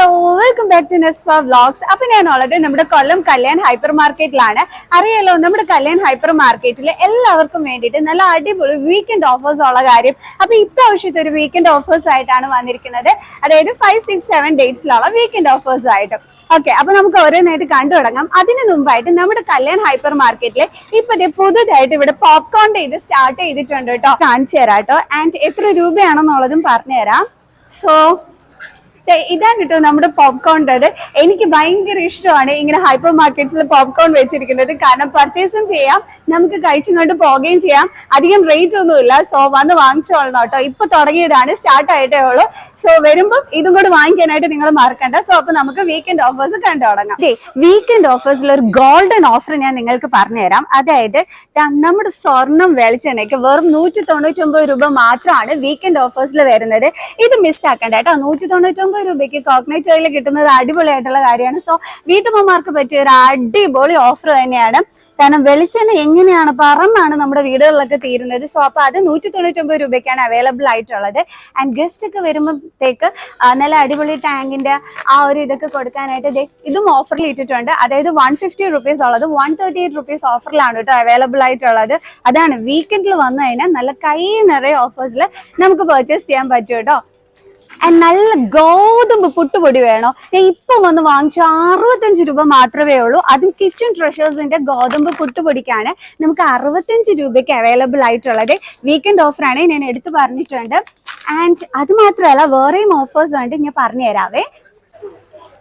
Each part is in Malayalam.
വെൽക്കം ബാക്ക് ടു നെസ്പ വ്ലോഗ്സ്. അപ്പൊ ഞാനുള്ളത് നമ്മുടെ കൊല്ലം കല്യാൺ ഹൈപ്പർ മാർക്കറ്റിലാണ്. അറിയാലോ, നമ്മുടെ കല്യാൺ ഹൈപ്പർ മാർക്കറ്റിൽ എല്ലാവർക്കും വേണ്ടിയിട്ട് നല്ല അടിപൊളി വീക്കെൻഡ് ഓഫേഴ്സ് ഉള്ള കാര്യം. അപ്പൊ ഇപ്രാവശ്യത്തെ ഒരു വീക്കെൻഡ് ഓഫേഴ്സ് ആയിട്ടാണ് വന്നിരിക്കുന്നത്. അതായത് 5, 6, 7 ഡേറ്റ്സിലുള്ള വീക്കെൻഡ് ഓഫേഴ്സ് ആയിട്ട്. ഓക്കെ, അപ്പൊ നമുക്ക് ഓരോന്നായിട്ട് കണ്ടു തുടങ്ങാം. അതിനു മുമ്പായിട്ട് നമ്മുടെ കല്യാൺ ഹൈപ്പർ മാർക്കറ്റില് ഇപ്പത്തെ പുതുതായിട്ട് ഇവിടെ പോപ്കോൺ ഇത് സ്റ്റാർട്ട് ചെയ്തിട്ടുണ്ട് കേട്ടോ. കാണിച്ചു തരാം കേട്ടോ. ആൻഡ് എത്ര രൂപയാണെന്നുള്ളതും പറഞ്ഞുതരാം. സോ ഇതാണ് കേട്ടോ നമ്മുടെ പോപ്കോണിൻ്റെത്. എനിക്ക് ഭയങ്കര ഇഷ്ടമാണ് ഇങ്ങനെ ഹൈപ്പർ മാർക്കറ്റ്സിൽ പോപ്കോൺ വെച്ചിരിക്കുന്നത്. കാരണം പർച്ചേസും ചെയ്യാം, നമുക്ക് കഴിച്ചുകൊണ്ട് പോവുകയും ചെയ്യാം. അധികം റേറ്റ് ഒന്നുമില്ല. സോ വന്ന് വാങ്ങിച്ചോളണം കേട്ടോ. ഇപ്പൊ തുടങ്ങിയതാണ്, സ്റ്റാർട്ട് ആയിട്ടേ ഉള്ളൂ. സോ വരുമ്പം ഇതും കൂടെ വാങ്ങിക്കാനായിട്ട് നിങ്ങൾ മറക്കണ്ട. സോ അപ്പൊ നമുക്ക് വീക്കെൻഡ് ഓഫേഴ്സ് കണ്ടു തുടങ്ങാം. വീക്കെൻഡ് ഓഫേഴ്സിൽ ഒരു ഗോൾഡൻ ഓഫർ ഞാൻ നിങ്ങൾക്ക് പറഞ്ഞുതരാം. അതായത് നമ്മുടെ സ്വർണം വെളിച്ചെണ്ണയ്ക്ക് വെറും 199 രൂപ മാത്രമാണ് വീക്കെൻഡ് ഓഫേഴ്സിൽ വരുന്നത്. ഇത് മിസ്സാക്കണ്ട കേട്ടോ. 199 രൂപയ്ക്ക് കോക്കനട്ട് ഓയിൽ കിട്ടുന്നത് അടിപൊളിയായിട്ടുള്ള കാര്യമാണ്. സോ വീട്ടമ്മമാർക്ക് പറ്റിയ ഒരു അടിപൊളി ഓഫർ തന്നെയാണ്. കാരണം വെളിച്ചെണ്ണ എങ്ങനെയാണ് പറന്നാണ് നമ്മുടെ വീടുകളിലൊക്കെ തീരുന്നത്. സോ അപ്പൊ അത് 199 രൂപയ്ക്കാണ് അവൈലബിൾ ആയിട്ടുള്ളത്. ആൻഡ് ഗസ്റ്റ് ഒക്കെ വരുമ്പോഴത്തേക്ക് നല്ല അടിപൊളി ടാങ്കിന്റെ ആ ഒരു ഇതൊക്കെ കൊടുക്കാനായിട്ട് ഇതും ഓഫറിൽ ഇട്ടിട്ടുണ്ട്. അതായത് 150 റുപ്പീസ് ഉള്ളത് 138 റുപ്പീസ് ഓഫറിലാണ് കേട്ടോ അവൈലബിൾ ആയിട്ടുള്ളത്. അതാണ് വീക്കെൻഡിൽ വന്നു കഴിഞ്ഞാൽ നല്ല കൈ നിറയെ ഓഫേഴ്സിൽ നമുക്ക് പർച്ചേസ് ചെയ്യാൻ പറ്റും കേട്ടോ. ആൻഡ് നല്ല ഗോതമ്പ് പുട്ടുപൊടി വേണോ? ഇപ്പം വന്ന് വാങ്ങിച്ച 65 രൂപ മാത്രമേ ഉള്ളൂ. അതും കിച്ചൺ ട്രഷേഴ്സിന്റെ ഗോതമ്പ് പുട്ടുപൊടിക്കാണ് നമുക്ക് 65 രൂപയ്ക്ക് അവൈലബിൾ ആയിട്ടുള്ളത്. വീക്കെൻഡ് ഓഫറാണ്, ഞാൻ എടുത്തു പറഞ്ഞിട്ടുണ്ട്. ആൻഡ് അത് മാത്രമല്ല, വേറെയും ഓഫേഴ്സ് ഉണ്ട്, ഞാൻ പറഞ്ഞു തരാവേ.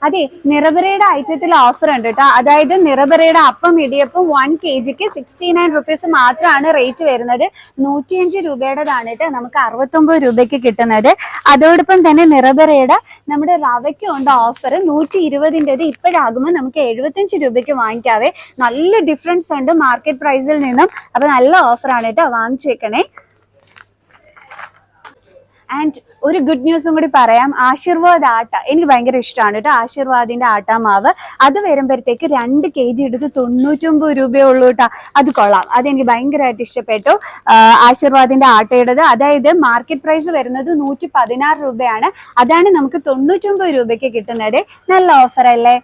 അതെ, നിറബറയുടെ ഐറ്റത്തിൽ ഓഫർ ഉണ്ട് കേട്ടോ. അതായത് നിറബറയുടെ അപ്പം ഇടിയപ്പം 1 kgക്ക് 69 റുപ്പീസ് മാത്രമാണ് റേറ്റ് വരുന്നത്. 105 രൂപയുടേതാണ് കേട്ടോ നമുക്ക് 69 രൂപയ്ക്ക് കിട്ടുന്നത്. അതോടൊപ്പം തന്നെ നിറബറയുടെ നമ്മുടെ റവയ്ക്കും ഉണ്ട് ഓഫർ. 120ൻ്റെത് ഇപ്പോഴാകുമ്പോൾ നമുക്ക് 75 രൂപയ്ക്ക് വാങ്ങിക്കാവേ. നല്ല ഡിഫറൻസ് ഉണ്ട് മാർക്കറ്റ് പ്രൈസിൽ നിന്നും. അപ്പൊ നല്ല ഓഫറാണ് കേട്ടോ, വാങ്ങിച്ചേക്കണേ. ആൻഡ് ഒരു ഗുഡ് ന്യൂസും കൂടി പറയാം. ആശീർവാദ് ആട്ട എനിക്ക് ഭയങ്കര ഇഷ്ടമാണ് കേട്ടോ. ആശീർവാദിന്റെ ആട്ടാമാവ് അത് വരുമ്പോഴത്തേക്ക് 2 kg എടുത്ത് 99 രൂപയേ ഉള്ളൂ കേട്ടോ. അത് കൊള്ളാം, അതെനിക്ക് ഭയങ്കരമായിട്ട് ഇഷ്ടപ്പെട്ടു. ആശീർവാദിന്റെ ആട്ടയുടേത് അതായത് മാർക്കറ്റ് പ്രൈസ് വരുന്നത് 116 രൂപയാണ്. അതാണ് നമുക്ക് 99 രൂപയ്ക്ക് കിട്ടുന്നത്. നല്ല ഓഫർ അല്ലേ?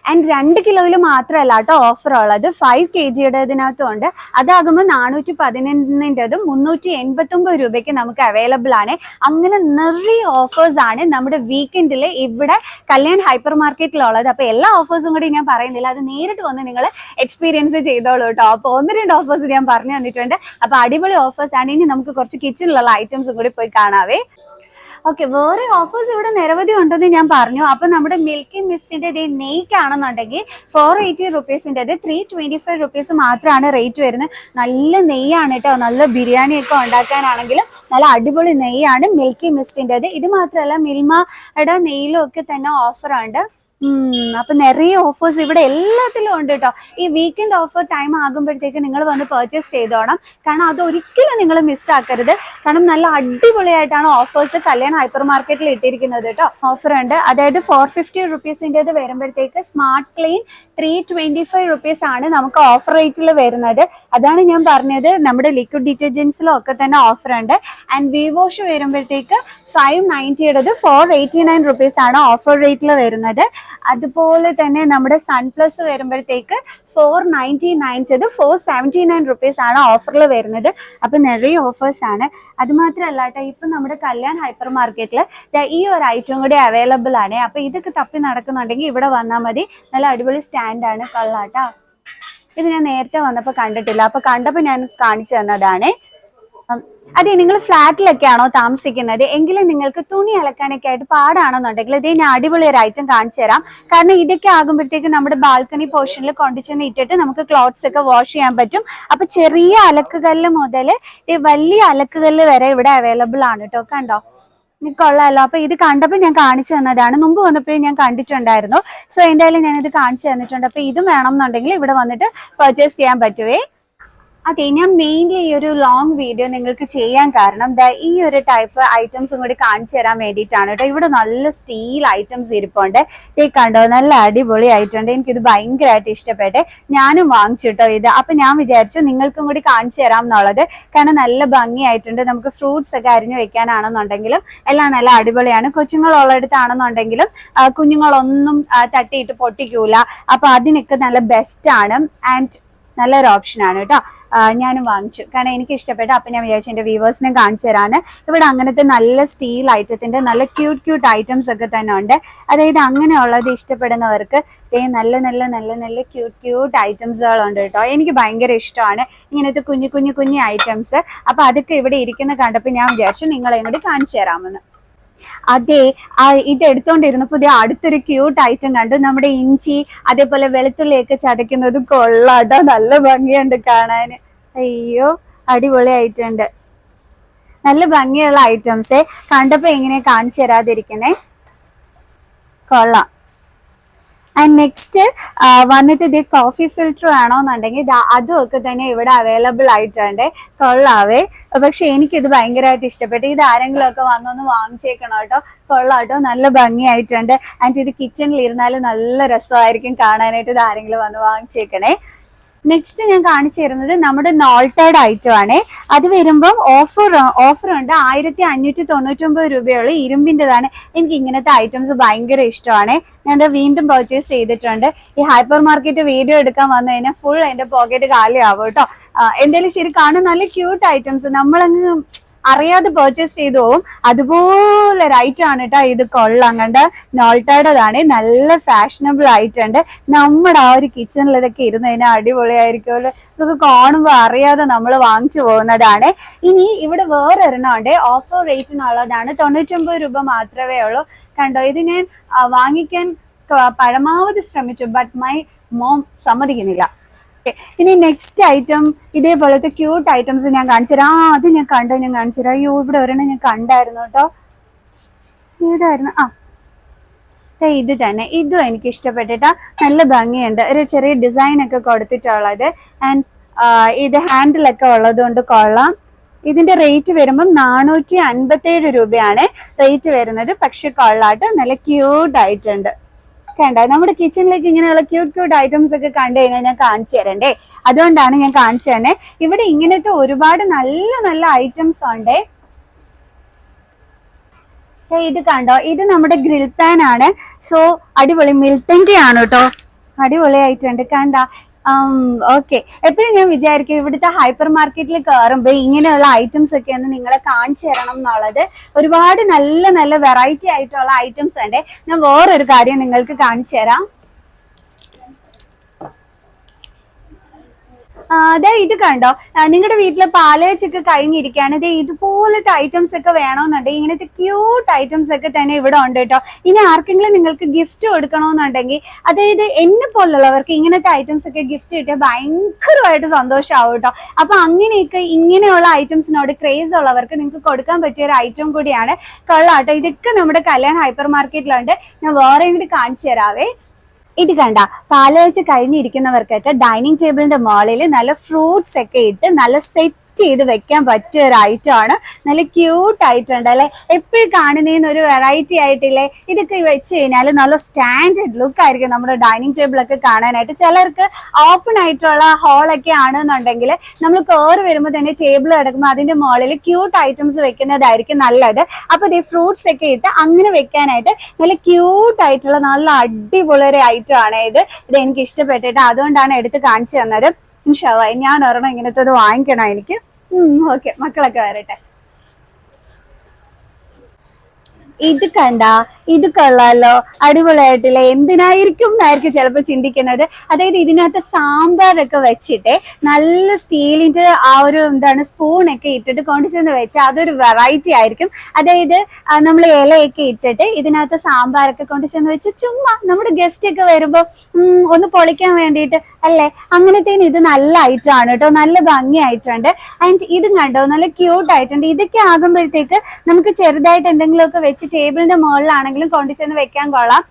ആൻഡ് 2 കിലോയിൽ മാത്രമല്ല കേട്ടോ ഓഫർ ഉള്ളത്, 5 kgയുടേതിനകത്തും ഉണ്ട്. അതാകുമ്പോൾ 411ൻ്റെതും 389 രൂപയ്ക്ക് നമുക്ക് അവൈലബിൾ ആണ്. അങ്ങനെ നിറയെ ഓഫേഴ്സ് ആണ് നമ്മുടെ വീക്കെൻഡിൽ ഇവിടെ കല്യാൺ ഹൈപ്പർ മാർക്കറ്റിലുള്ളത്. അപ്പൊ എല്ലാ ഓഫേഴ്സും കൂടി ഞാൻ പറയുന്നില്ല, അത് നേരിട്ട് വന്ന് നിങ്ങൾ എക്സ്പീരിയൻസ് ചെയ്തോളൂ കേട്ടോ. അപ്പൊ 1-2 ഓഫേഴ്സ് ഞാൻ പറഞ്ഞു തന്നിട്ടുണ്ട്. അപ്പൊ അടിപൊളി ഓഫേഴ്സ് ആണ്. ഇനി നമുക്ക് കുറച്ച് കിച്ചണിലുള്ള ഐറ്റംസും കൂടി പോയി കാണാവേ. ഓക്കെ, വേറെ ഓഫേഴ്സ് ഇവിടെ നിരവധി ഉണ്ടെന്ന് ഞാൻ പറഞ്ഞു. അപ്പൊ നമ്മുടെ മിൽക്കി മിസ്റ്റിന്റെ നെയ്ക്ക് ആണെന്നുണ്ടെങ്കിൽ 480 റുപ്പീസിൻ്റെത് 325 റുപ്പീസ് മാത്രമാണ് റേറ്റ് വരുന്നത്. നല്ല നെയ്യാണ് കേട്ടോ. നല്ല ബിരിയാണി ഒക്കെ ഉണ്ടാക്കാനാണെങ്കിലും നല്ല അടിപൊളി നെയ്യാണ് മിൽക്കി മിസ്റ്റിൻ്റെത്. ഇത് മാത്രമല്ല മിൽമയുടെ നെയ്യിലും ഒക്കെ തന്നെ ഓഫർ ഉണ്ട്. അപ്പൊ നിറയെ ഓഫേഴ്സ് ഇവിടെ എല്ലാത്തിലും ഉണ്ട് കേട്ടോ. ഈ വീക്കെൻഡ് ഓഫർ ടൈം ആകുമ്പോഴത്തേക്ക് നിങ്ങൾ വന്ന് പർച്ചേസ് ചെയ്തോണം. കാരണം അത് ഒരിക്കലും നിങ്ങൾ മിസ്സാക്കരുത്. കാരണം നല്ല അടിപൊളിയായിട്ടാണ് ഓഫേഴ്സ് കല്യാൺ ഹൈപ്പർ മാർക്കറ്റിൽ ഇട്ടിരിക്കുന്നത് കേട്ടോ. ഓഫർ ഉണ്ട്. അതായത് 450 റുപ്പീസിൻ്റെത് വരുമ്പോഴത്തേക്ക് സ്മാർട്ട് ക്ലീൻ 325 റുപ്പീസ് ആണ് നമുക്ക് ഓഫർ റേറ്റിൽ വരുന്നത്. അതാണ് ഞാൻ പറഞ്ഞത്, നമ്മുടെ ലിക്വിഡ് ഡിറ്റർജൻസിലും ഒക്കെ തന്നെ ഓഫർ ഉണ്ട്. ആൻഡ് വി വാഷ് വരുമ്പോഴത്തേക്ക് 590യുടേത് 489 റുപ്പീസ് ആണ് ഓഫർ റേറ്റിൽ വരുന്നത്. അതുപോലെ തന്നെ നമ്മുടെ സൺ പ്ലസ് വരുമ്പോഴത്തേക്ക് 499ൻ്റെത് 479 റുപ്പീസ് ആണ് ഓഫറിൽ വരുന്നത്. അപ്പൊ നിറയെ ഓഫേഴ്സ് ആണ്. അത് മാത്രമല്ല കേട്ടോ, ഇപ്പൊ നമ്മുടെ കല്യാൺ ഹൈപ്പർ മാർക്കറ്റിൽ ഈ ഒരു ഐറ്റം കൂടി അവൈലബിൾ ആണ്. അപ്പൊ ഇതൊക്കെ തപ്പി നടക്കുന്നുണ്ടെങ്കിൽ ഇവിടെ വന്നാൽ മതി. നല്ല അടിപൊളി സ്റ്റാൻഡാണ്, കൊള്ളാട്ടോ. ഇത് ഞാൻ നേരത്തെ വന്നപ്പോൾ കണ്ടിട്ടില്ല, അപ്പൊ കണ്ടപ്പോൾ ഞാൻ കാണിച്ചു തന്നതാണ്. അതെ, നിങ്ങൾ ഫ്ലാറ്റിലൊക്കെ ആണോ താമസിക്കുന്നത് എങ്കിലും നിങ്ങൾക്ക് തുണി അലക്കാനൊക്കെ ആയിട്ട് പാടാണെന്നുണ്ടെങ്കിൽ ഇതേ ഞാൻ അടിപൊളി ഒരു ഐറ്റം കാണിച്ചു തരാം. കാരണം ഇതൊക്കെ ആകുമ്പോഴത്തേക്ക് നമ്മുടെ ബാൽക്കണി പോർഷനിൽ കൊണ്ടുചെന്ന് ഇട്ടിട്ട് നമുക്ക് ക്ലോത്ത്സ് ഒക്കെ വാഷ് ചെയ്യാൻ പറ്റും. അപ്പൊ ചെറിയ അലക്കുകല്ല് മുതൽ വലിയ അലക്കുകല്ല് വരെ ഇവിടെ അവൈലബിൾ ആണ് കേട്ടോ. കണ്ടോ, കൊള്ളാമല്ലോ. അപ്പൊ ഇത് കണ്ടപ്പോൾ ഞാൻ കാണിച്ചു തന്നതാണ്. മുമ്പ് വന്നപ്പോഴും ഞാൻ കണ്ടിട്ടുണ്ടായിരുന്നു. സോ എന്തായാലും ഞാനിത് കാണിച്ചു തന്നിട്ടുണ്ട്. അപ്പൊ ഇതും വേണം എന്നുണ്ടെങ്കിൽ ഇവിടെ വന്നിട്ട് പർച്ചേസ് ചെയ്യാൻ പറ്റുവേ. അതെ, ഞാൻ മെയിൻലി ഈ ഒരു ലോങ് വീഡിയോ നിങ്ങൾക്ക് ചെയ്യാൻ കാരണം ഈ ഒരു ടൈപ്പ് ഐറ്റംസും കൂടി കാണിച്ചു തരാൻ വേണ്ടിയിട്ടാണ് കേട്ടോ. ഇവിടെ നല്ല സ്റ്റീൽ ഐറ്റംസ് ഇരിപ്പുണ്ട്. ഇതേ കണ്ടോ, നല്ല അടിപൊളി ആയിട്ടുണ്ട്. എനിക്കിത് ഭയങ്കരമായിട്ട് ഇഷ്ടപ്പെട്ടെ. ഞാനും വാങ്ങിച്ചു കേട്ടോ ഇത്. അപ്പൊ ഞാൻ വിചാരിച്ചു നിങ്ങൾക്കും കൂടി കാണിച്ചു തരാം എന്നുള്ളത്. കാരണം നല്ല ഭംഗിയായിട്ടുണ്ട്. നമുക്ക് ഫ്രൂട്ട്സ് ഒക്കെ അരിഞ്ഞു വെക്കാനാണെന്നുണ്ടെങ്കിലും എല്ലാം നല്ല അടിപൊളിയാണ്. കൊച്ചുങ്ങളുള്ളിടത്താണെന്നുണ്ടെങ്കിലും കുഞ്ഞുങ്ങളൊന്നും തട്ടിയിട്ട് പൊട്ടിക്കൂല. അപ്പൊ അതിനൊക്കെ നല്ല ബെസ്റ്റ് ആണ് ആൻഡ് നല്ലൊരു ഓപ്ഷനാണ് കേട്ടോ. ഞാനും വാങ്ങിച്ചു കാരണം എനിക്ക് ഇഷ്ടപ്പെട്ടു. അപ്പൊ ഞാൻ വിചാരിച്ചു എന്റെ വ്യൂവേഴ്സിനെ കാണിച്ചു തരാന്ന്. ഇവിടെ അങ്ങനത്തെ നല്ല സ്റ്റീൽ ഐറ്റത്തിന്റെ നല്ല ക്യൂട്ട് ഐറ്റംസ് ഒക്കെ തന്നെ ഉണ്ട്. അതായത് അങ്ങനെയുള്ളത് ഇഷ്ടപ്പെടുന്നവർക്ക് നല്ല നല്ല നല്ല നല്ല ക്യൂട്ട് ഐറ്റംസുകളുണ്ട് കേട്ടോ. എനിക്ക് ഭയങ്കര ഇഷ്ടമാണ് ഇങ്ങനത്തെ കുഞ്ഞു ഐറ്റംസ്. അപ്പൊ അതൊക്കെ ഇവിടെ ഇരിക്കുന്ന കണ്ടപ്പോൾ ഞാൻ വിചാരിച്ചു നിങ്ങളെയും കൂടി കാണിച്ചു തരാമെന്ന്. അതെ, ഇത് എടുത്തോണ്ടിരുന്നപ്പോ പുതിയ അടുത്തൊരു ക്യൂട്ട് ഐറ്റം കണ്ടു. നമ്മുടെ ഇഞ്ചി അതേപോലെ വെളുത്തുള്ളിയൊക്കെ ചതയ്ക്കുന്നത് കൊള്ളാട്ടോ. നല്ല ഭംഗിയുണ്ട് കാണാന്. അയ്യോ, അടിപൊളി ആയിട്ടുണ്ട്. നല്ല ഭംഗിയുള്ള ഐറ്റംസേ. കണ്ടപ്പോ എങ്ങനെയാ കാണിച്ചു തരാതിരിക്കുന്നേ. കൊള്ളാം. ആൻഡ് നെക്സ്റ്റ് വന്നിട്ട് ഇത് കോഫി ഫിൽറ്റർ വേണമെന്നുണ്ടെങ്കിൽ അതും ഒക്കെ തന്നെ ഇവിടെ അവൈലബിൾ ആയിട്ടുണ്ട്. കൊള്ളാവേ. പക്ഷെ എനിക്കിത് ഭയങ്കരമായിട്ട് ഇഷ്ടപ്പെട്ടു. ഇത് ആരെങ്കിലും ഒക്കെ വന്നൊന്ന് വാങ്ങിച്ചേക്കണം കേട്ടോ. കൊള്ളാട്ടോ, നല്ല ഭംഗിയായിട്ടുണ്ട്. ആൻഡ് ഇത് കിച്ചണിൽ ഇരുന്നാലും നല്ല രസമായിരിക്കും കാണാനായിട്ട്. ഇത് ആരെങ്കിലും വന്ന് വാങ്ങിച്ചേക്കണേ. നെക്സ്റ്റ് ഞാൻ കാണിച്ചു തരുന്നത് നമ്മുടെ നോൾട്ടേഡ് ഐറ്റം ആണ്. അത് വരുമ്പം ഓഫറുണ്ട്. 1599 രൂപയുള്ളൂ. ഇരുമ്പിൻ്റെതാണ്. എനിക്ക് ഇങ്ങനത്തെ ഐറ്റംസ് ഭയങ്കര ഇഷ്ടമാണ്. ഞാൻ വീണ്ടും പർച്ചേസ് ചെയ്തിട്ടുണ്ട്. ഈ ഹൈപ്പർ മാർക്കറ്റ് വീഡിയോ എടുക്കാൻ വന്നു കഴിഞ്ഞാൽ ഫുൾ എന്റെ പോക്കറ്റ് കാലിയാവും കേട്ടോ. എന്തായാലും ശരി, കാണാൻ നല്ല ക്യൂട്ട് ഐറ്റംസ് നമ്മളങ്ങ് അറിയാതെ പർച്ചേസ് ചെയ്തു പോവും. അതുപോലെ റൈറ്റ് ആണ് കേട്ടോ. ഇത് കൊള്ളാം. കണ്ട നോൾട്ടേഡതാണ്. നല്ല ഫാഷനബിൾ ആയിട്ടുണ്ട്. നമ്മുടെ ആ ഒരു കിച്ചണിൽ ഇതൊക്കെ ഇരുന്ന് കഴിഞ്ഞാൽ അടിപൊളിയായിരിക്കുമല്ലോ. ഇതൊക്കെ കാണുമ്പോൾ അറിയാതെ നമ്മൾ വാങ്ങിച്ചു പോകുന്നതാണ്. ഇനി ഇവിടെ വേറെ ഒരെണ്ണം ഉണ്ട്. ഓഫർ റേറ്റിനുള്ളതാണ്. 99 രൂപ മാത്രമേ ഉള്ളൂ. കണ്ടോ, ഇത് ഞാൻ വാങ്ങിക്കാൻ പരമാവധി ശ്രമിച്ചു. ബട്ട് മൈ മോം സമ്മതിക്കുന്നില്ല. ഇനി നെക്സ്റ്റ് ഐറ്റം ഇതേപോലത്തെ ക്യൂട്ട് ഐറ്റംസ് ഞാൻ കാണിച്ചു തരാം. അത് ഞാൻ കാണിച്ചു തരാം. അയ്യോ, ഇവിടെ ഒരെണ്ണം ഞാൻ കണ്ടായിരുന്നു കേട്ടോ. ഏതായിരുന്നു? ഇത് തന്നെ. ഇതും എനിക്ക് ഇഷ്ടപ്പെട്ടിട്ടാ. നല്ല ഭംഗിയുണ്ട്. ഒരു ചെറിയ ഡിസൈൻ ഒക്കെ കൊടുത്തിട്ടുള്ളത്. ആൻഡ് ഇത് ഹാൻഡിലൊക്കെ ഉള്ളത് കൊണ്ട് കൊള്ളാം. ഇതിന്റെ റേറ്റ് വരുമ്പം 457 രൂപയാണ് റേറ്റ് വരുന്നത്. പക്ഷെ കൊള്ളാട്ട്, നല്ല ക്യൂട്ട് ആയിട്ടുണ്ട്. കണ്ട, നമ്മുടെ കിച്ചണിലേക്ക് ഇങ്ങനെയുള്ള ക്യൂട്ട് ഐറ്റംസ് ഒക്കെ കണ്ടു കഴിഞ്ഞാൽ ഞാൻ കാണിച്ചു തരണ്ടേ. അതുകൊണ്ടാണ് ഞാൻ കാണിച്ചു തന്നെ. ഇവിടെ ഇങ്ങനത്തെ ഒരുപാട് നല്ല നല്ല ഐറ്റംസ് ഉണ്ട്. ഇത് കണ്ടോ, ഇത് നമ്മുടെ ഗ്രിൽ പാൻ ആണ്. സോ അടിപൊളി. മിൽട്ടന്റെ ആണ് കേട്ടോ. അടിപൊളിയായിട്ടുണ്ട്. കണ്ട. ഓക്കെ. എപ്പോഴും ഞാൻ വിചാരിക്കും ഇവിടുത്തെ ഹൈപ്പർ മാർക്കറ്റിൽ കയറുമ്പോൾ ഇങ്ങനെയുള്ള ഐറ്റംസ് ഒക്കെ ഒന്ന് നിങ്ങളെ കാണിച്ചു തരണം എന്നുള്ളത്. ഒരുപാട് നല്ല നല്ല വെറൈറ്റി ആയിട്ടുള്ള ഐറ്റംസ് ഉണ്ട്. ഞാൻ വേറൊരു കാര്യം നിങ്ങൾക്ക് കാണിച്ചു തരാം. ഇത് കണ്ടോ, നിങ്ങളുടെ വീട്ടിലെ പാലേജൊക്കെ കഴിഞ്ഞിരിക്കുകയാണ്. ഇതുപോലത്തെ ഐറ്റംസ് ഒക്കെ വേണമെന്നുണ്ടെങ്കിൽ ഇങ്ങനത്തെ ക്യൂട്ട് ഐറ്റംസ് ഒക്കെ തന്നെ ഇവിടെ ഉണ്ട് കേട്ടോ. ഇനി ആർക്കെങ്കിലും നിങ്ങൾക്ക് ഗിഫ്റ്റ് കൊടുക്കണമെന്നുണ്ടെങ്കിൽ, അതായത് എന്നെ പോലുള്ളവർക്ക് ഇങ്ങനത്തെ ഐറ്റംസ് ഒക്കെ ഗിഫ്റ്റ് കിട്ടിയാൽ ഭയങ്കരമായിട്ട് സന്തോഷമാവും കേട്ടോ. അപ്പൊ അങ്ങനെയൊക്കെ ഇങ്ങനെയുള്ള ഐറ്റംസിനോട് ക്രേസ് ഉള്ളവർക്ക് നിങ്ങൾക്ക് കൊടുക്കാൻ പറ്റിയ ഒരു ഐറ്റം കൂടിയാണ്. കൊള്ളാട്ടോ. ഇതൊക്കെ നമ്മുടെ കല്യാൺ ഹൈപ്പർ മാർക്കറ്റിലുണ്ട്. ഞാൻ വേറെ കൂടി കാണിച്ചു തരാവേ. ഇത് കണ്ട, പാലുകാഴ്ച കഴിഞ്ഞിരിക്കുന്നവർക്കൊക്കെ ഡൈനിങ് ടേബിളിന്റെ മുകളിൽ നല്ല ഫ്രൂട്ട്സ് ഒക്കെ ഇട്ട് നല്ല സെറ്റ് ചെയ്ത് വെക്കാൻ പറ്റിയ ഒരു ഐറ്റം ആണ്. നല്ല ക്യൂട്ട് ആയിട്ടുണ്ട് അല്ലെ. എപ്പോഴും കാണുന്നതിന് ഒരു വെറൈറ്റി ആയിട്ടില്ലേ. ഇതൊക്കെ വെച്ച് കഴിഞ്ഞാൽ നല്ല സ്റ്റാൻഡേർഡ് ലുക്ക് ആയിരിക്കും നമ്മുടെ ഡൈനിങ് ടേബിൾ ഒക്കെ കാണാനായിട്ട്. ചിലർക്ക് ഓപ്പൺ ആയിട്ടുള്ള ഹോളൊക്കെ ആണെന്നുണ്ടെങ്കിൽ നമ്മൾ കയറി വരുമ്പോൾ തന്നെ ടേബിൾ കിടക്കുമ്പോൾ അതിന്റെ മുകളിൽ ക്യൂട്ട് ഐറ്റംസ് വെക്കുന്നതായിരിക്കും നല്ലത്. അപ്പൊ ഈ ഫ്രൂട്ട്സ് ഒക്കെ ഇട്ട് അങ്ങനെ വെക്കാനായിട്ട് നല്ല ക്യൂട്ട് ആയിട്ടുള്ള നല്ല അടിപൊളി ഒരു ഐറ്റം ആണ് ഇത്. എനിക്ക് ഇഷ്ടപ്പെട്ടിട്ട് അതുകൊണ്ടാണ് എടുത്ത് കാണിച്ചു തന്നത്. ഇൻഷാ അല്ലാഹ് ഞാൻ ഒരെണ്ണം ഇങ്ങനത്തത് വാങ്ങിക്കണം എനിക്ക്. ഓക്കെ, മക്കളൊക്കെ വരട്ടെ. ഇത് കണ്ട, ഇത് കൊള്ളാലോ. അടിപൊളിയായിട്ടില്ലേ. എന്തിനായിരിക്കും എന്നായിരിക്കും ചിലപ്പോൾ ചിന്തിക്കുന്നത്. അതായത് ഇതിനകത്ത് സാമ്പാറൊക്കെ വെച്ചിട്ട് നല്ല സ്റ്റീലിന്റെ ആ ഒരു സ്പൂണൊക്കെ ഇട്ടിട്ട് കൊണ്ടുചെന്ന് വെച്ചാൽ അതൊരു വെറൈറ്റി ആയിരിക്കും. അതായത് നമ്മൾ ഇലയൊക്കെ ഇട്ടിട്ട് ഇതിനകത്ത് സാമ്പാറൊക്കെ കൊണ്ടുചെന്ന് വെച്ച് ചുമ്മാ നമ്മുടെ ഗസ്റ്റ് ഒക്കെ വരുമ്പോൾ ഒന്ന് പൊളിക്കാൻ വേണ്ടിയിട്ട് അല്ലെ? അങ്ങനത്തേന് ഇത് നല്ല ഐറ്റം ആണ് കേട്ടോ, നല്ല ഭംഗിയായിട്ടുണ്ട്. ആൻഡ് ഇതും കണ്ടോ, നല്ല ക്യൂട്ട് ആയിട്ടുണ്ട്. ഇതൊക്കെ ആകുമ്പോഴത്തേക്ക് നമുക്ക് ചെറുതായിട്ട് എന്തെങ്കിലുമൊക്കെ വെച്ച് ടേബിളിന്റെ മുകളിലാണെങ്കിലും കൊണ്ടുചെന്ന് വെക്കാൻ കൊള്ളാം.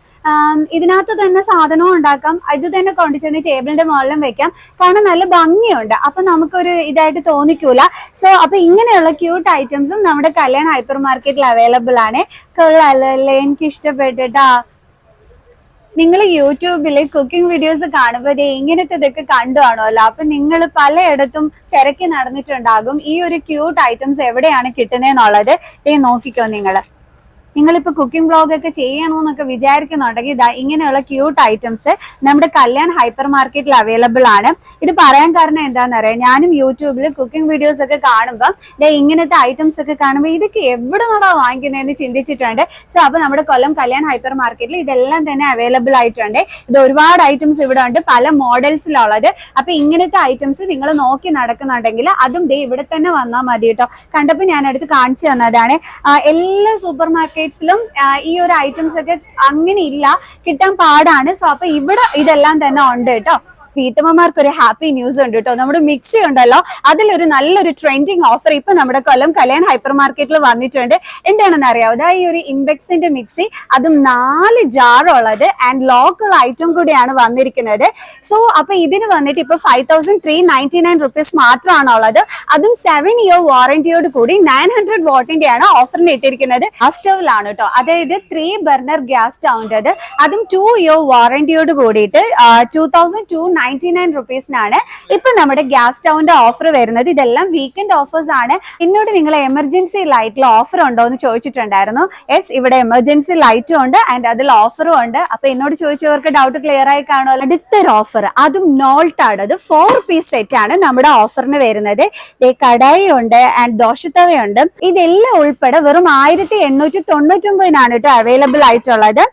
ഇതിനകത്ത് തന്നെ സാധനവും ഉണ്ടാക്കാം, ഇത് തന്നെ കൊണ്ടുചെന്ന് ടേബിളിന്റെ മുകളിലും വെക്കാം. കാരണം നല്ല ഭംഗിയുണ്ട്, അപ്പൊ നമുക്കൊരു ഇതായിട്ട് തോന്നിക്കൂല. സോ അപ്പൊ ഇങ്ങനെയുള്ള ക്യൂട്ട് ഐറ്റംസും നമ്മുടെ കല്യാൺ ഹൈപ്പർ മാർക്കറ്റിൽ അവൈലബിൾ ആണ്. കൊള്ളാല്ലേ, എനിക്ക് ഇഷ്ടപ്പെട്ടിട്ടാ. നിങ്ങൾ യൂട്യൂബില് കുക്കിംഗ് വീഡിയോസ് കാണുമ്പോൾ ഇങ്ങനത്തെ ഇതൊക്കെ കണ്ടു കാണുമല്ലോ, അപ്പൊ നിങ്ങൾ പലയിടത്തും തിരക്കി നടന്നിട്ടുണ്ടാകും ഈ ഒരു ക്യൂട്ട് ഐറ്റംസ് എവിടെയാണ് കിട്ടുന്നതെന്നുള്ളത്. നോക്കിക്കോ, നിങ്ങളിപ്പോ കുക്കിംഗ് ബ്ലോഗ് ഒക്കെ ചെയ്യണമെന്നൊക്കെ വിചാരിക്കുന്നുണ്ടെങ്കിൽ ഇതാ ഇങ്ങനെയുള്ള ക്യൂട്ട് ഐറ്റംസ് നമ്മുടെ കല്യാൺ ഹൈപ്പർ മാർക്കറ്റിൽ അവൈലബിൾ ആണ്. ഇത് പറയാൻ കാരണം എന്താണെന്നറിയാം, ഞാനും യൂട്യൂബിൽ കുക്കിംഗ് വീഡിയോസ് ഒക്കെ കാണുമ്പോൾ ഇങ്ങനത്തെ ഐറ്റംസ് ഒക്കെ കാണുമ്പോൾ ഇതൊക്കെ എവിടെ നിന്നാണോ വാങ്ങിക്കുന്നതെന്ന് ചിന്തിച്ചിട്ടുണ്ട്. സോ അപ്പൊ നമ്മുടെ കൊല്ലം കല്യാൺ ഹൈപ്പർ മാർക്കറ്റിൽ ഇതെല്ലാം തന്നെ അവൈലബിൾ ആയിട്ടുണ്ട്. ഇത് ഒരുപാട് ഐറ്റംസ് ഇവിടെ ഉണ്ട്, പല മോഡൽസിലുള്ളത്. അപ്പൊ ഇങ്ങനത്തെ ഐറ്റംസ് നിങ്ങൾ നോക്കി നടക്കുന്നുണ്ടെങ്കിൽ അതും ഇവിടെ തന്നെ വന്നാൽ മതി കേട്ടോ. കണ്ടപ്പോ ഞാൻ അടുത്ത് കാണിച്ചു തന്നതാണ്. എല്ലാ സൂപ്പർ മാർക്കറ്റിലും ഈ ഒരു ഐറ്റംസ് ഒക്കെ അങ്ങനെ ഇല്ല, കിട്ടാൻ പാടാണ്. സോ അപ്പൊ ഇവിടെ ഇതെല്ലാം തന്നെ ഉണ്ട് കേട്ടോ. വീട്ടമ്മമാർക്ക് ഒരു ഹാപ്പി ന്യൂസ് ഉണ്ട് കേട്ടോ. നമ്മുടെ മിക്സി ഉണ്ടല്ലോ, അതിലൊരു നല്ലൊരു ട്രെൻഡിങ് ഓഫർ ഇപ്പൊ നമ്മുടെ കൊല്ലം കല്യാൺ ഹൈപ്പർ മാർക്കറ്റിൽ വന്നിട്ടുണ്ട്. എന്താണെന്ന് അറിയാവോ, ഈ ഒരു ഇംബെക്സിന്റെ മിക്സി, അതും 4 ജാറുള്ളത് ആൻഡ് ലോക്കുള്ള ഐറ്റം കൂടിയാണ് വന്നിരിക്കുന്നത്. സോ അപ്പൊ ഇതിന് വന്നിട്ട് ഇപ്പൊ 5399 റുപ്പീസ് മാത്രമാണ് ഉള്ളത്. അതും 7 ഇയർ വാറന്റിയോട് കൂടി 900 വാട്ടിന്റെ ആണ് ഓഫറിന് ഇട്ടിരിക്കുന്നത്. ഗ്യാസ് സ്റ്റൗവിലാണ് കേട്ടോ, അതായത് 3 ബർണർ ഗ്യാസ് സ്റ്റൗവിന്റെ, അതും 2 ഇയർ വാറന്റിയോട് കൂടിയിട്ട് 2299 റുപ്പീസിനാണ് ഇപ്പൊ നമ്മുടെ ഗ്യാസ് സ്റ്റൗവിന്റെ ഓഫർ വരുന്നത്. ഇതെല്ലാം വീക്കെൻഡ് ഓഫേഴ്സ് ആണ്. എന്നോട് നിങ്ങൾ എമർജൻസി ലൈറ്റിൽ ഓഫർ ഉണ്ടോ എന്ന് ചോദിച്ചിട്ടുണ്ടായിരുന്നു. യെസ്, ഇവിടെ എമർജൻസി ലൈറ്റും ഉണ്ട് ആൻഡ് അതിൽ ഓഫറും ഉണ്ട്. അപ്പൊ എന്നോട് ചോദിച്ചവർക്ക് ഡൗട്ട് ക്ലിയർ ആയി കാണുമല്ലോ. അടുത്തൊരു ഓഫർ, അതും നോൾട്ടാണ്, അത് 4 പീസ് സെറ്റ് ആണ് നമ്മുടെ ഓഫറിന് വരുന്നത്. കടായി ഉണ്ട് ആൻഡ് ദോശത്തവയുണ്ട്. ഇതെല്ലാം ഉൾപ്പെടെ വെറും 1899 കേട്ടോ അവൈലബിൾ ആയിട്ടുള്ളത്.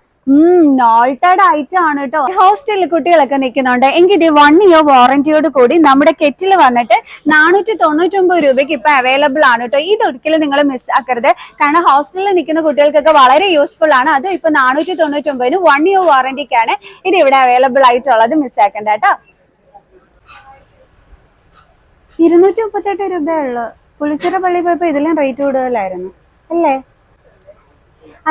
നോൾട്ടഡ് ഐറ്റം ആണ് കേട്ടോ. ഹോസ്റ്റലിൽ കുട്ടികളൊക്കെ നിൽക്കുന്നുണ്ട് എങ്കിൽ ഇത് 1 ഇയർ വാറന്റിയോട് കൂടി നമ്മുടെ കെറ്റിൽ വന്നിട്ട് 499 രൂപയ്ക്ക് ഇപ്പൊ അവൈലബിൾ ആണ് കേട്ടോ. ഇതൊരിക്കലും നിങ്ങൾ മിസ് ആക്കരുത്, കാരണം ഹോസ്റ്റലിൽ നിൽക്കുന്ന കുട്ടികൾക്കൊക്കെ വളരെ യൂസ്ഫുൾ ആണ്. അതും ഇപ്പൊ 499 1 ഇയർ വാറന്റിക്കാണ് ഇത് ഇവിടെ അവൈലബിൾ ആയിട്ടുള്ളത്. മിസ് ആക്കണ്ട കേട്ടോ. 238 രൂപയുള്ളു. പുളിച്ചിറ പള്ളി പോയപ്പോ ഇതിലും റേറ്റ് കൂടുതലായിരുന്നു അല്ലേ?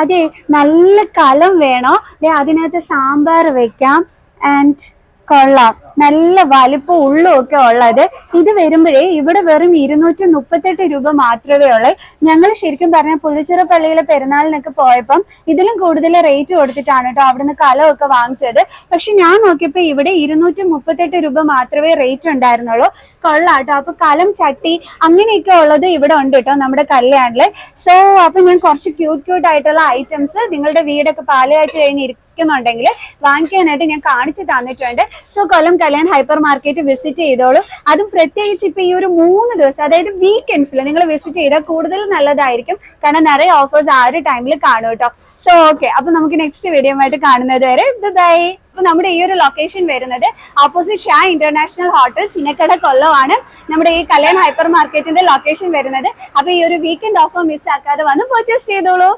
അതെ, നല്ല കലം വേണോ, അതിനകത്ത് സാമ്പാർ വെക്കാം ആൻഡ് കൊള്ളാം, നല്ല വലിപ്പം ഉള്ളും ഒക്കെ ഉള്ളത്. ഇത് വരുമ്പോഴേ ഇവിടെ വെറും 238 രൂപ മാത്രമേ ഉള്ളൂ. ഞങ്ങൾ ശരിക്കും പറഞ്ഞാൽ പുള്ളിച്ചിറ പള്ളിയിലെ പെരുന്നാളിനൊക്കെ പോയപ്പം ഇതിലും കൂടുതൽ റേറ്റ് കൊടുത്തിട്ടാണ് കേട്ടോ അവിടുന്ന് കലമൊക്കെ വാങ്ങിച്ചത്. പക്ഷെ ഞാൻ നോക്കിയപ്പോ ഇവിടെ 238 രൂപ മാത്രമേ റേറ്റ് ഉണ്ടായിരുന്നുള്ളൂ. കൊള്ളാട്ടോ. അപ്പൊ കലം, ചട്ടി അങ്ങനെയൊക്കെ ഉള്ളത് ഇവിടെ ഉണ്ട് കേട്ടോ നമ്മുടെ കല്യാണില്. സോ അപ്പൊ ഞാൻ കുറച്ച് ക്യൂട്ട് ആയിട്ടുള്ള ഐറ്റംസ് നിങ്ങളുടെ വീടൊക്കെ പാലുകാഴ്ച കഴിഞ്ഞ് ുണ്ടെങ്കിൽ വാങ്ങിക്കാനായിട്ട് ഞാൻ കാണിച്ചു തന്നിട്ടുണ്ട്. സോ കൊല്ലം കല്യാൺ ഹൈപ്പർ മാർക്കറ്റ് വിസിറ്റ് ചെയ്തോളൂ. അതും പ്രത്യേകിച്ച് ഇപ്പൊ ഈ ഒരു 3 ദിവസം, അതായത് വീക്കെൻഡ്സിൽ നിങ്ങൾ വിസിറ്റ് ചെയ്താൽ കൂടുതൽ നല്ലതായിരിക്കും, കാരണം നിറയെ ഓഫേഴ്സ് ആ ഒരു ടൈമിൽ കാണും കേട്ടോ. സോ ഓക്കെ, അപ്പൊ നമുക്ക് നെക്സ്റ്റ് വീഡിയോ ആയിട്ട് കാണുന്നത് വരെ ബൈ. അപ്പൊ നമ്മുടെ ഈ ഒരു ലൊക്കേഷൻ വരുന്നത് ഓപ്പോസിറ്റ് ഷാ ഇന്റർനാഷണൽ ഹോട്ടൽ, ചിനക്കട, കൊല്ലമാണ് നമ്മുടെ ഈ കല്യാൺ ഹൈപ്പർ മാർക്കറ്റിന്റെ ലൊക്കേഷൻ വരുന്നത്. അപ്പൊ ഈ ഒരു വീക്കെൻഡ് ഓഫർ മിസ് ആക്കാതെ വന്ന് പർച്ചേസ് ചെയ്തോളൂ.